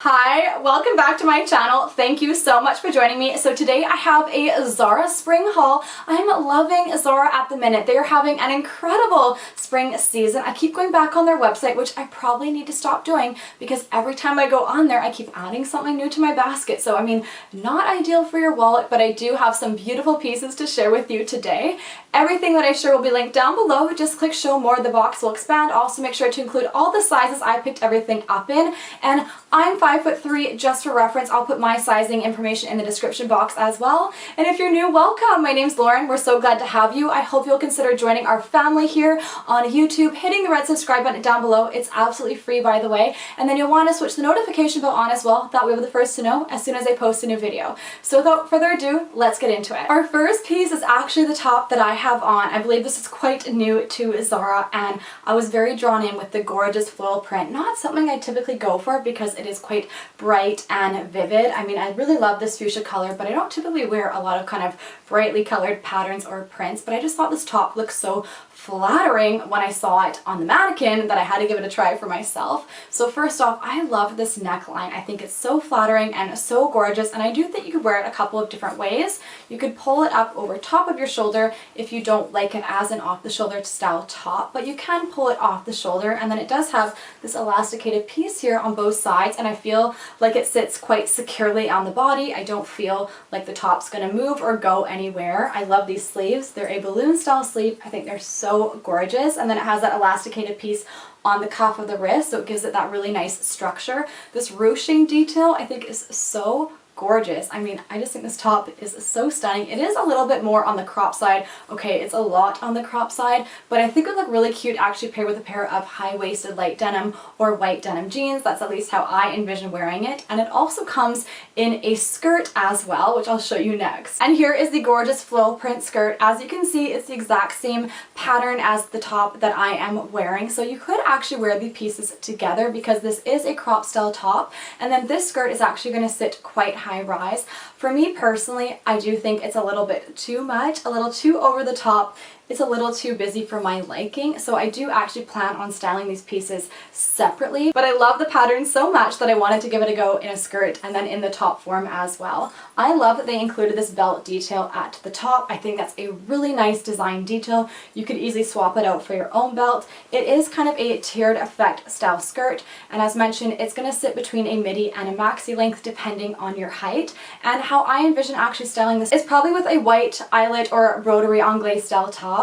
Hi, welcome back to my channel. Thank you so much for joining me. So today I have a Zara spring haul. I'm loving Zara at the minute. They are having an incredible spring season. I keep going back on their website, which I probably need to stop doing because every time I go on there, I keep adding something new to my basket. So I mean, not ideal for your wallet, but I do have some beautiful pieces to share with you today. Everything that I share will be linked down below. Just click show more. The box will expand. Also make sure to include all the sizes I picked everything up in. And I'm 5'3", just for reference. I'll put my sizing information in the description box as well. And if you're new, welcome. My name's Lauren. We're so glad to have you. I hope you'll consider joining our family here on YouTube, hitting the red subscribe button down below. It's absolutely free, by the way. And then you'll want to switch the notification bell on as well. That way you'll be the first to know as soon as I post a new video. So without further ado, let's get into it. Our first piece is actually the top that I have on. I believe this is quite new to Zara, and I was very drawn in with the gorgeous floral print. Not something I typically go for because it is quite bright and vivid. I mean, I really love this fuchsia color, but I don't typically wear a lot of kind of brightly colored patterns or prints, but I just thought this top looked so flattering when I saw it on the mannequin that I had to give it a try for myself. So first off, I love this neckline. I think it's so flattering and so gorgeous, and I do think you could wear it a couple of different ways. You could pull it up over top of your shoulder if you don't like it as an off-the-shoulder style top, but you can pull it off the shoulder, and then it does have this elasticated piece here on both sides, and I feel like it sits quite securely on the body. I don't feel like the top's gonna move or go anywhere. I love these sleeves. They're a balloon style sleeve. I think they're so gorgeous, and then it has that elasticated piece on the cuff of the wrist, so it gives it that really nice structure. This ruching detail I think is so gorgeous. I mean, I just think this top is so stunning. It is a little bit more on the crop side. Okay, it's a lot on the crop side, but I think it would look really cute actually paired with a pair of high-waisted light denim or white denim jeans. That's at least how I envision wearing it. And it also comes in a skirt as well, which I'll show you next. And here is the gorgeous floral print skirt. As you can see, it's the exact same pattern as the top that I am wearing. So you could actually wear the pieces together because this is a crop style top. And then this skirt is actually going to sit quite high rise. For me personally, I do think it's a little bit too much, a little too over the top. It's a little too busy for my liking, so I do actually plan on styling these pieces separately, but I love the pattern so much that I wanted to give it a go in a skirt and then in the top form as well. I love that they included this belt detail at the top. I think that's a really nice design detail. You could easily swap it out for your own belt. It is kind of a tiered effect style skirt, and as mentioned, it's going to sit between a midi and a maxi length depending on your height. And how I envision actually styling this is probably with a white eyelet or broderie Anglaise style top.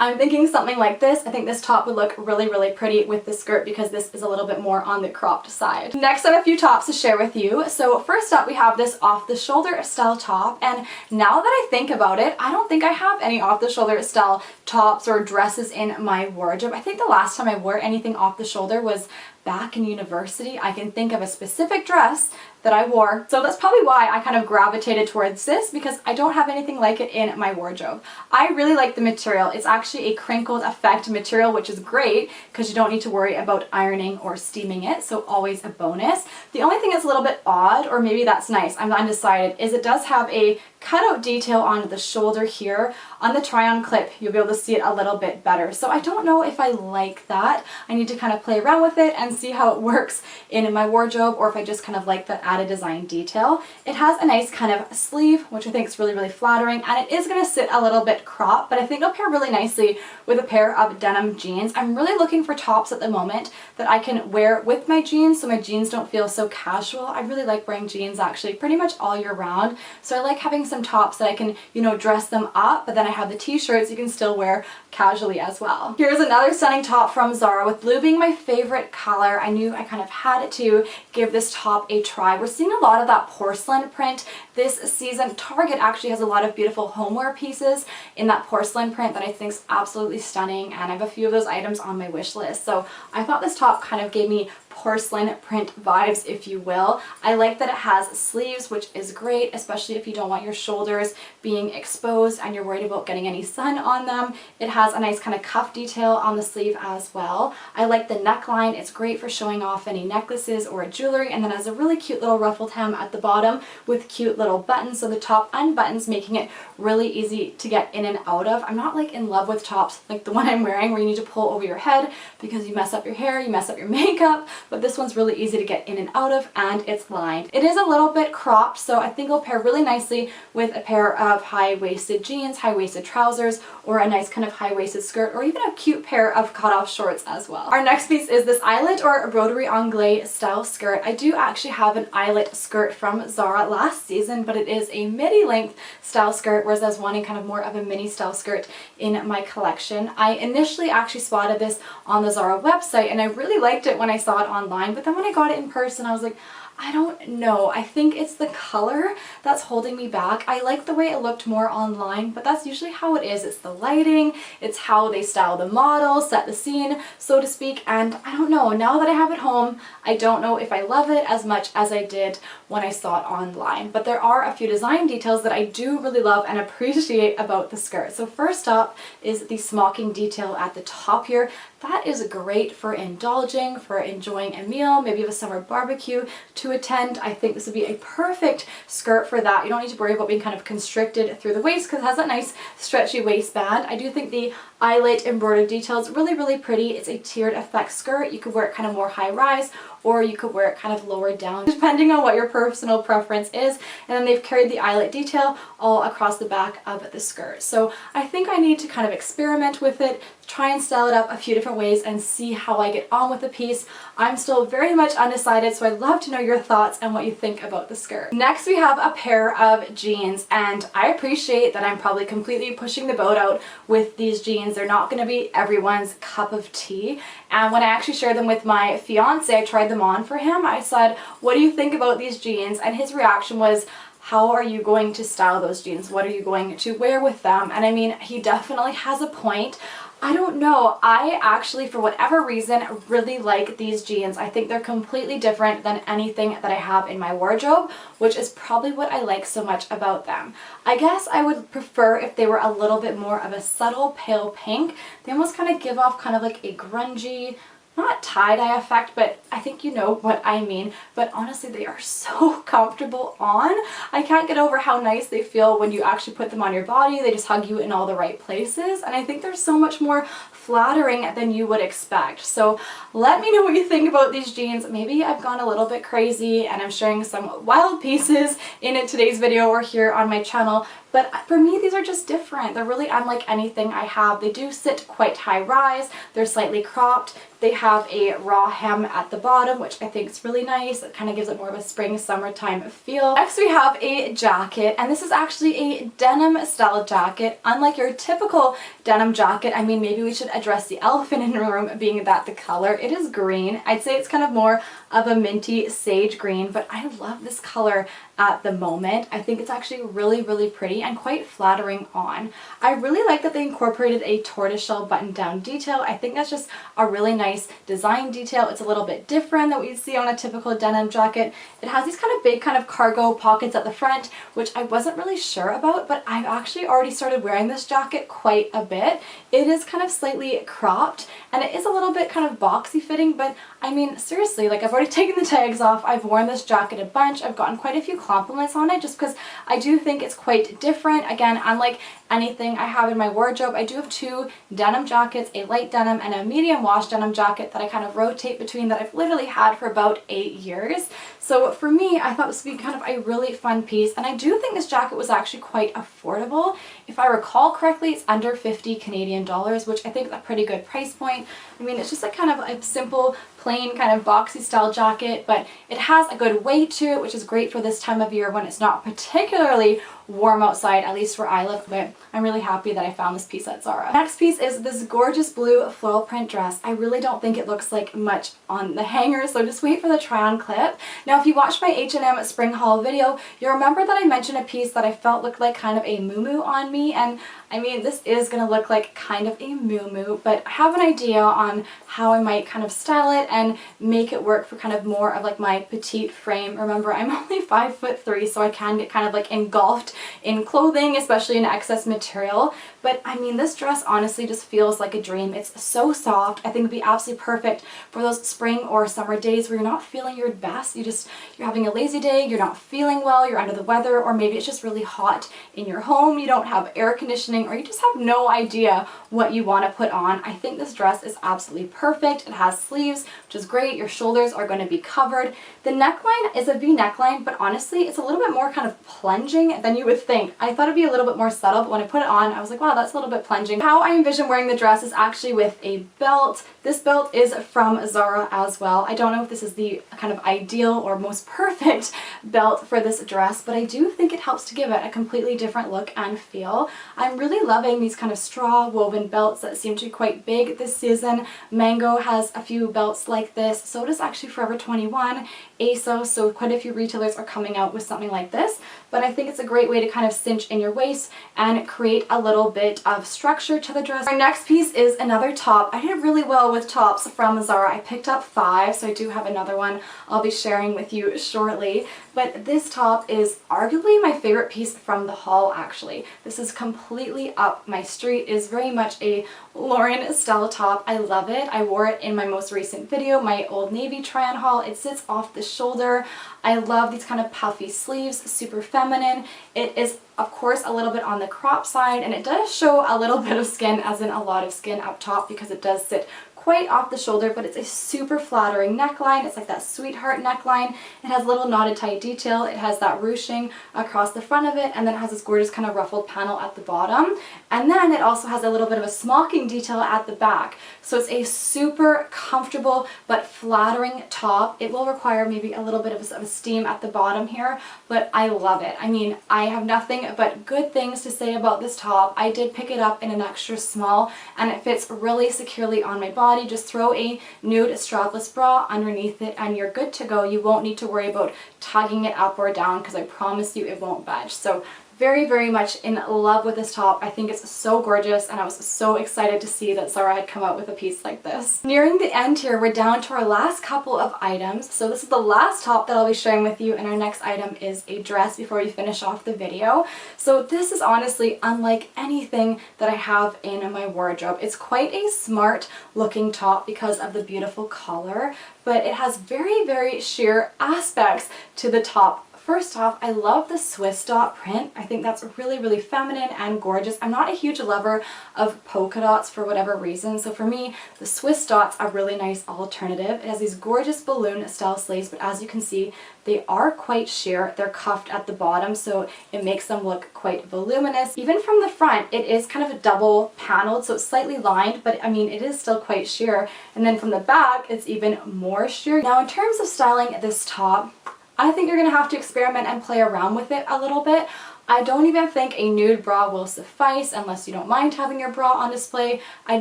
I'm thinking something like this. I think this top would look really, really pretty with the skirt because this is a little bit more on the cropped side. Next, I have a few tops to share with you. So first up, we have this off-the-shoulder style top, and now that I think about it, I don't think I have any off-the-shoulder style tops or dresses in my wardrobe. I think the last time I wore anything off-the-shoulder was back in university. I can think of a specific dress that I wore. So that's probably why I kind of gravitated towards this, because I don't have anything like it in my wardrobe. I really like the material. It's actually a crinkled effect material, which is great because you don't need to worry about ironing or steaming it, so always a bonus. The only thing that's a little bit odd, or maybe that's nice, I'm undecided, is it does have a cutout detail on the shoulder here. On the try-on clip, you'll be able to see it a little bit better. So I don't know if I like that. I need to kind of play around with it and see how it works in my wardrobe, or if I just kind of like that added design detail. It has a nice kind of sleeve, which I think is really, really flattering, and it is going to sit a little bit cropped, but I think it'll pair really nicely with a pair of denim jeans. I'm really looking for tops at the moment that I can wear with my jeans so my jeans don't feel so casual. I really like wearing jeans actually pretty much all year round, so I like having some tops that I can, you know, dress them up, but then I have the t-shirts you can still wear casually as well. Here's another stunning top from Zara. With blue being my favorite color, I knew I kind of had to give this top a try. We're seeing a lot of that porcelain print this season. Target actually has a lot of beautiful homeware pieces in that porcelain print that I think is absolutely stunning, and I have a few of those items on my wish list. So I thought this top kind of gave me porcelain print vibes, if you will. I like that it has sleeves, which is great, especially if you don't want your shoulders being exposed and you're worried about getting any sun on them. It has a nice kind of cuff detail on the sleeve as well. I like the neckline. It's great for showing off any necklaces or jewelry, and then has a really cute little ruffled hem at the bottom with cute little buttons, so the top unbuttons, making it really easy to get in and out of. I'm not like in love with tops like the one I'm wearing where you need to pull over your head because you mess up your hair, you mess up your makeup, but this one's really easy to get in and out of, and it's lined. It is a little bit cropped, so I think it'll pair really nicely with a pair of high-waisted jeans, high-waisted trousers, or a nice kind of high-waisted skirt, or even a cute pair of cut-off shorts as well. Our next piece is this eyelet or Broderie Anglaise style skirt. I do actually have an eyelet skirt from Zara last season, but it is a midi length style skirt, whereas I was wanting kind of more of a mini style skirt in my collection. I initially actually spotted this on the Zara website and I really liked it when I saw it online, but then when I got it in person I was like, I don't know. I think it's the color that's holding me back. I like the way it looked more online, but that's usually how it is. It's the lighting, it's how they style the model, set the scene, so to speak, and I don't know. Now that I have it home, I don't know if I love it as much as I did when I saw it online. But there are a few design details that I do really love and appreciate about the skirt. So first up is the smocking detail at the top here. That is great for indulging, for enjoying a meal, maybe you have a summer barbecue to attend. I think this would be a perfect skirt for that. You don't need to worry about being kind of constricted through the waist because it has that nice stretchy waistband. I do think the eyelet embroidered detail is really, really pretty. It's a tiered effect skirt. You could wear it kind of more high rise, or you could wear it kind of lower down, depending on what your personal preference is. And then they've carried the eyelet detail all across the back of the skirt. So I think I need to kind of experiment with it, try and style it up a few different ways and see how I get on with the piece. I'm still very much undecided, so I'd love to know your thoughts and what you think about the skirt. Next we have a pair of jeans, and I appreciate that I'm probably completely pushing the boat out with these jeans. They're not going to be everyone's cup of tea, and when I actually shared them with my fiance, I tried them on for him. I said, what do you think about these jeans? And his reaction was, how are you going to style those jeans? What are you going to wear with them? And I mean, he definitely has a point. I don't know. I actually, for whatever reason, really like these jeans. I think they're completely different than anything that I have in my wardrobe, which is probably what I like so much about them. I guess I would prefer if they were a little bit more of a subtle pale pink. They almost kind of give off kind of like a grungy, not tie-dye effect, but I think you know what I mean. But honestly, they are so comfortable on. I can't get over how nice they feel when you actually put them on your body. They just hug you in all the right places, and I think they're so much more flattering than you would expect. So let me know what you think about these jeans. Maybe I've gone a little bit crazy and I'm sharing some wild pieces in today's video or here on my channel, but for me these are just different. They're really unlike anything I have. They do sit quite high rise, they're slightly cropped, they have a raw hem at the bottom, which I think is really nice. It kind of gives it more of a spring summertime feel. Next we have a jacket, and this is actually a denim style jacket. Unlike your typical denim jacket, I mean, maybe we should address the elephant in the room, being that the color. It is green. I'd say it's kind of more of a minty sage green, but I love this color at the moment. I think it's actually really, really pretty and quite flattering on. I really like that they incorporated a tortoiseshell button-down detail. I think that's just a really nice design detail. It's a little bit different than what you'd see on a typical denim jacket. It has these kind of big kind of cargo pockets at the front, which I wasn't really sure about, but I've actually already started wearing this jacket quite a bit. It is kind of slightly cropped and it is a little bit kind of boxy fitting, but I mean, seriously, like I've already taken the tags off. I've worn this jacket a bunch. I've gotten quite a few compliments on it just because I do think it's quite different. Again, unlike anything I have in my wardrobe, I do have two denim jackets, a light denim and a medium wash denim jacket that I kind of rotate between that I've literally had for about 8 years. So for me, I thought this would be kind of a really fun piece, and I do think this jacket was actually quite affordable. If I recall correctly, it's under 50 Canadian dollars, which I think is a pretty good price point. I mean, it's just like kind of a simple, plain kind of boxy style jacket, but it has a good weight to it, which is great for this time of year when it's not particularly warm outside, at least where I live, but I'm really happy that I found this piece at Zara. Next piece is this gorgeous blue floral print dress. I really don't think it looks like much on the hanger, so just wait for the try on clip. Now, if you watched my H&M spring haul video, you'll remember that I mentioned a piece that I felt looked like kind of a muumuu on me, and I mean, this is going to look like kind of a muumuu, but I have an idea on how I might kind of style it and make it work for kind of more of like my petite frame. Remember, I'm only 5'3", so I can get kind of like engulfed in clothing, especially in excess material. But I mean, this dress honestly just feels like a dream. It's so soft. I think it'd be absolutely perfect for those spring or summer days where you're not feeling your best. You're having a lazy day, you're not feeling well, you're under the weather, or maybe it's just really hot in your home, you don't have air conditioning, or you just have no idea what you want to put on. I think this dress is absolutely perfect. It has sleeves, which is great. Your shoulders are going to be covered. The neckline is a V neckline, but honestly, it's a little bit more kind of plunging than you would think. I thought it'd be a little bit more subtle, but when I put it on, I was like, wow, that's a little bit plunging. How I envision wearing the dress is actually with a belt. This belt is from Zara as well. I don't know if this is the kind of ideal or most perfect belt for this dress, but I do think it helps to give it a completely different look and feel. I'm really loving these kind of straw woven belts that seem to be quite big this season. Mango has a few belts like this. So does actually Forever 21, ASOS, so quite a few retailers are coming out with something like this. But I think it's a great way to kind of cinch in your waist and create a little bit of structure to the dress. Our next piece is another top. I did really well with tops from Zara. I picked up 5, so I do have another one I'll be sharing with you shortly. But this top is arguably my favorite piece from the haul, actually. This is completely up my street. It is very much a Lauren style top. I love it. I wore it in my most recent video, my Old Navy try on haul. It sits off the shoulder. I love these kind of puffy sleeves, super feminine. It is, of course, a little bit on the crop side, and it does show a little bit of skin, as in a lot of skin up top, because it does sit quite off the shoulder, but it's a super flattering neckline. It's like that sweetheart neckline. It has little knotted tight detail. It has that ruching across the front of it, and then it has this gorgeous kind of ruffled panel at the bottom. And then it also has a little bit of a smocking detail at the back. So it's a super comfortable but flattering top. It will require maybe a little bit of a steam at the bottom here, but I love it. I mean, I have nothing but good things to say about this top. I did pick it up in an extra small, and it fits really securely on my body. Just throw a nude strapless bra underneath it and you're good to go. You won't need to worry about tugging it up or down, because I promise you it won't budge. So very, very much in love with this top. I think it's so gorgeous, and I was so excited to see that Zara had come out with a piece like this. Nearing the end here, we're down to our last couple of items. So this is the last top that I'll be sharing with you, and our next item is a dress before we finish off the video. So this is honestly unlike anything that I have in my wardrobe. It's quite a smart looking top because of the beautiful collar, but it has very, very sheer aspects to the top. First off, I love the Swiss dot print. I think that's really, really feminine and gorgeous. I'm not a huge lover of polka dots for whatever reason, so for me, the Swiss dots are a really nice alternative. It has these gorgeous balloon style sleeves, but as you can see, they are quite sheer. They're cuffed at the bottom, so it makes them look quite voluminous. Even from the front, it is kind of a double paneled, so it's slightly lined, but I mean, it is still quite sheer. And then from the back, it's even more sheer. Now, in terms of styling this top, I think you're going to have to experiment and play around with it a little bit. I don't even think a nude bra will suffice unless you don't mind having your bra on display. I'd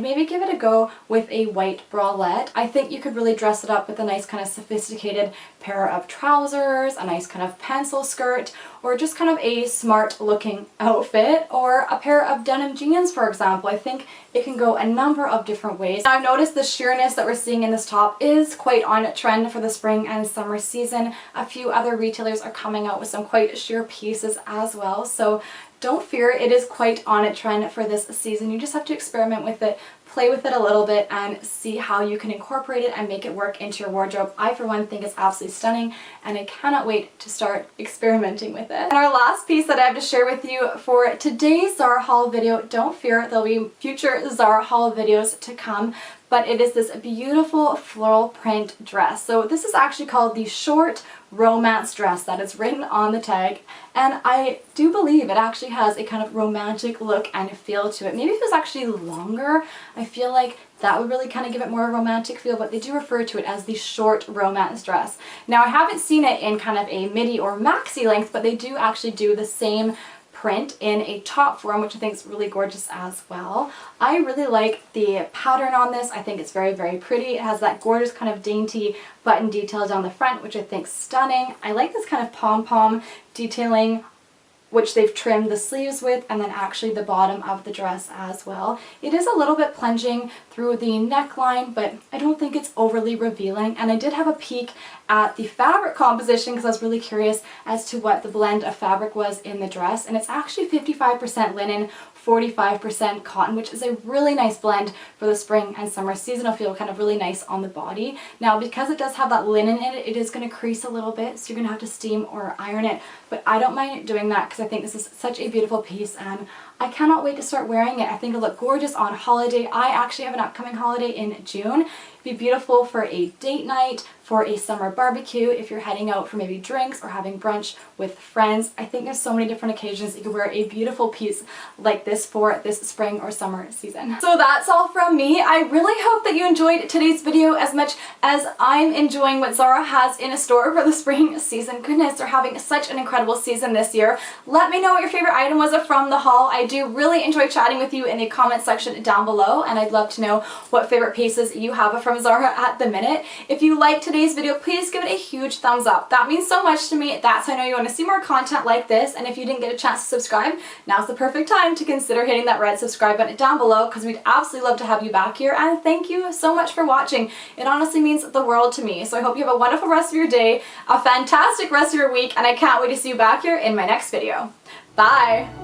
maybe give it a go with a white bralette. I think you could really dress it up with a nice kind of sophisticated pair of trousers, a nice kind of pencil skirt, or just kind of a smart looking outfit, or a pair of denim jeans, for example. I think it can go a number of different ways. Now, I've noticed the sheerness that we're seeing in this top is quite on trend for the spring and summer season. A few other retailers are coming out with some quite sheer pieces as well, so don't fear, it is quite on trend for this season. You just have to experiment with it, play with it a little bit, and see how you can incorporate it and make it work into your wardrobe. I, for one, think it's absolutely stunning, and I cannot wait to start experimenting with it. And our last piece that I have to share with you for today's Zara haul video, don't fear, there'll be future Zara haul videos to come, but it is this beautiful floral print dress. So this is actually called the Short Romance Dress, that is written on the tag, and I do believe it actually has a kind of romantic look and feel to it. Maybe if it was actually longer, I feel like that would really kind of give it more romantic feel, but they do refer to it as the Short Romance Dress. Now, I haven't seen it in kind of a midi or maxi length, but they do actually do the same print in a top form, which I think is really gorgeous as well. I really like the pattern on this. I think it's very, very pretty. It has that gorgeous kind of dainty button detail down the front, which I think is stunning. I like this kind of pom-pom detailing, which they've trimmed the sleeves with, and then actually the bottom of the dress as well. It is a little bit plunging through the neckline, but I don't think it's overly revealing, and I did have a peek at the fabric composition because I was really curious as to what the blend of fabric was in the dress, and it's actually 55% linen, 45% cotton, which is a really nice blend for the spring and summer season. It'll feel kind of really nice on the body. Now, because it does have that linen in it, it is going to crease a little bit, so you're going to have to steam or iron it, but I don't mind doing that because I think this is such a beautiful piece and I cannot wait to start wearing it. I think it'll look gorgeous on holiday. I actually have an upcoming holiday in June. It'd be beautiful for a date night, for a summer barbecue, if you're heading out for maybe drinks or having brunch with friends. I think there's so many different occasions you could wear a beautiful piece like this for this spring or summer season. So that's all from me. I really hope that you enjoyed today's video as much as I'm enjoying what Zara has in store for the spring season. Goodness, they're having such an incredible season this year. Let me know what your favorite item was from the haul. I do really enjoy chatting with you in the comment section down below, and I'd love to know what favorite pieces you have from Zara at the minute. If you liked today's video, please give it a huge thumbs up. That means so much to me. That's how I know you want to see more content like this, and if you didn't get a chance to subscribe, now's the perfect time to consider hitting that red subscribe button down below because we'd absolutely love to have you back here, and thank you so much for watching. It honestly means the world to me. So I hope you have a wonderful rest of your day, a fantastic rest of your week, and I can't wait to see you back here in my next video. Bye!